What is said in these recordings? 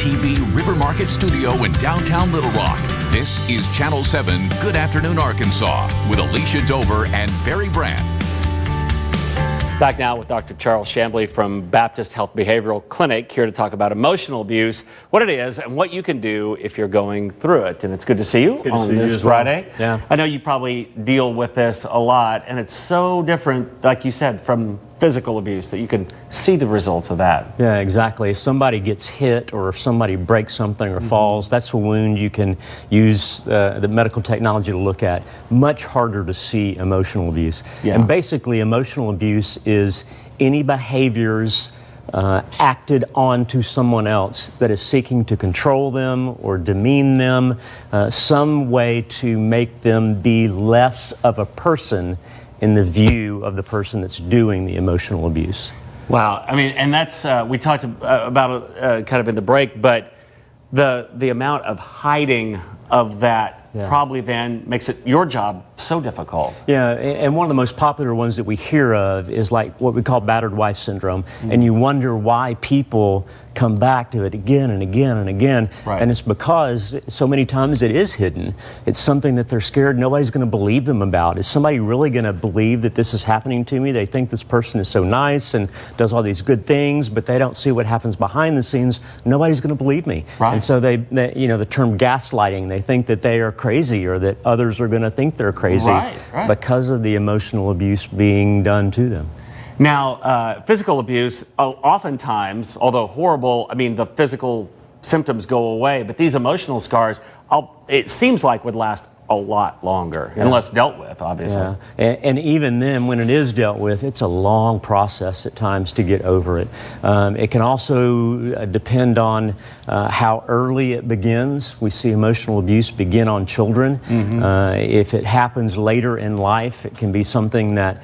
TV River Market Studio in downtown Little Rock. This is Channel 7 Good Afternoon Arkansas with Alicia Dover and Barry Brandt. Back now with Dr. Charles Chamblee from Baptist Health Behavioral Clinic, here to talk about emotional abuse, what it is, and what you can do if you're going through it. And it's good to see you on this Friday. Yeah. I know you probably deal with this a lot, and it's so different, like you said, from physical abuse, that you can see the results of that. Yeah, exactly. If somebody gets hit or if somebody breaks something or falls, that's a wound you can use the medical technology to look at. Much harder to see emotional abuse. Yeah. And basically, emotional abuse is any behaviors acted onto someone else that is seeking to control them or demean them, some way to make them be less of a person in the view of the person that's doing the emotional abuse. Wow. I mean, and that's, we talked about it kind of in the break, but the amount of hiding of that probably then makes it your job so difficult. Yeah, and one of the most popular ones that we hear of is like what we call battered wife syndrome, and you wonder why people come back to it again and again and again, and it's because so many times it is hidden. It's something that they're scared nobody's going to believe them about. Is somebody really going to believe that this is happening to me? They think this person is so nice and does all these good things, but they don't see what happens behind the scenes. Nobody's going to believe me. And so they, you know, the term gaslighting, they think that they are crazy or that others are going to think they're crazy because of the emotional abuse being done to them. Now, physical abuse, oftentimes, although horrible, I mean, the physical symptoms go away, but these emotional scars, it seems like would last a lot longer, unless dealt with, obviously. Yeah. And even then, when it is dealt with, it's a long process at times to get over it. It can also depend on how early it begins. We see emotional abuse begin on children. If it happens later in life, it can be something that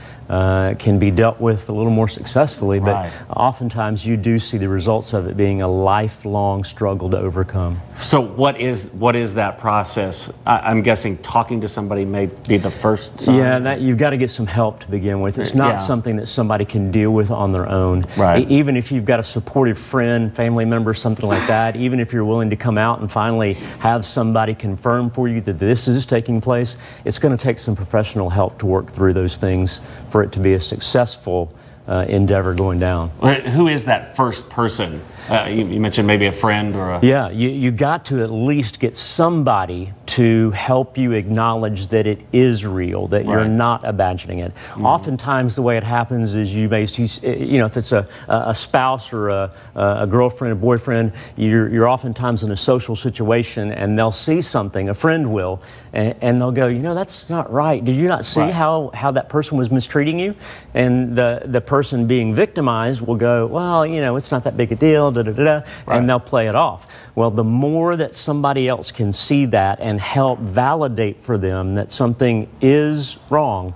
can be dealt with a little more successfully, but oftentimes you do see the results of it being a lifelong struggle to overcome. So what is that process? I'm guessing talking to somebody may be the first sign. Yeah, you've got to get some help to begin with. It's not something that somebody can deal with on their own. Even if you've got a supportive friend, family member, something like that, even if you're willing to come out and finally have somebody confirm for you that this is taking place, it's going to take some professional help to work through those things for it to be a successful endeavor going down. Who is that first person? You mentioned maybe a friend or a... Yeah, you got to at least get somebody to help you acknowledge that it is real, that you're not imagining it. Oftentimes the way it happens is you may, you know, if it's a spouse or a girlfriend, a boyfriend, you're oftentimes in a social situation and they'll see something, a friend will, and they'll go, you know, that's not right. Did you not see how that person was mistreating you? And the person being victimized will go, well, you know, it's not that big a deal, and they'll play it off. Well, the more that somebody else can see that and help validate for them that something is wrong,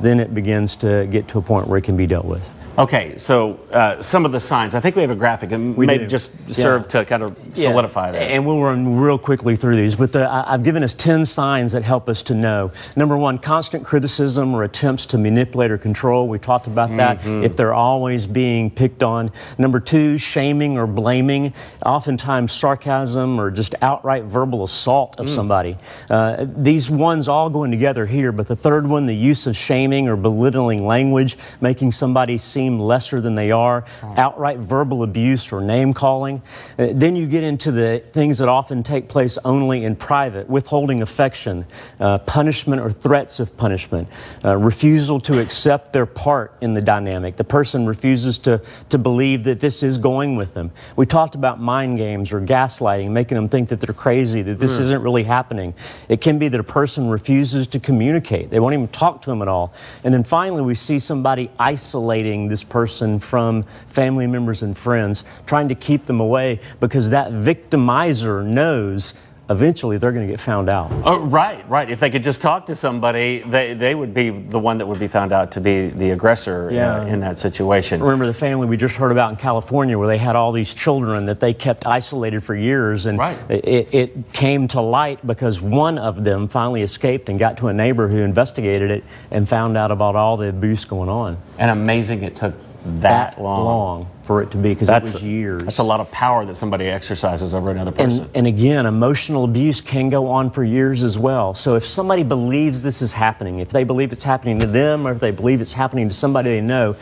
then it begins to get to a point where it can be dealt with. Okay, so some of the signs, I think we have a graphic, and we may just serve to kind of solidify this. And we'll run real quickly through these, but I've given us 10 signs that help us to know. Number one, constant criticism or attempts to manipulate or control. We talked about that, if they're always being picked on. Number two, shaming or blaming, oftentimes sarcasm or just outright verbal assault of somebody. These ones all going together here, but the third one, the use of shaming or belittling language, making somebody seem lesser than they are, outright verbal abuse or name calling. Then you get into the things that often take place only in private: withholding affection, punishment or threats of punishment, refusal to accept their part in the dynamic. The person refuses to believe that this is going with them. We talked about mind games or gaslighting, making them think that they're crazy, that this isn't really happening. It can be that a person refuses to communicate. They won't even talk to them at all. And then finally, we see somebody isolating this person from family members and friends, trying to keep them away because that victimizer knows eventually they're going to get found out. Oh, right. If they could just talk to somebody, they would be the one that would be found out to be the aggressor in that situation. Remember the family we just heard about in California where they had all these children that they kept isolated for years, and it came to light because one of them finally escaped and got to a neighbor who investigated it and found out about all the abuse going on. And amazing it took that long for it to be, because it was years. That's a lot of power that somebody exercises over another person. And again, emotional abuse can go on for years as well. So if somebody believes this is happening, if they believe it's happening to them, or if they believe it's happening to somebody they know,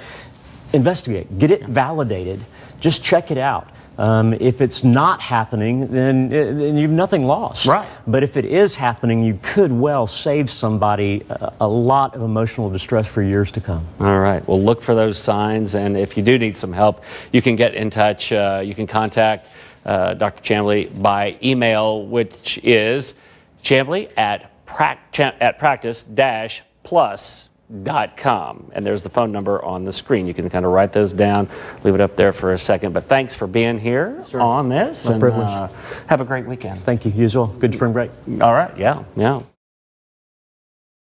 investigate, get it validated, just check it out. If it's not happening, then you've nothing lost. Right. But if it is happening, you could well save somebody a lot of emotional distress for years to come. All right. Well, look for those signs, and if you do need some help, you can get in touch. You can contact Dr. Chamblee by email, which is chamblee@practice-plus.com. And there's the phone number on the screen. You can kind of write those down, leave it up there for a second. But thanks for being here on this. My privilege. Have a great weekend. Thank you. You as well. Good spring break. All right. Yeah.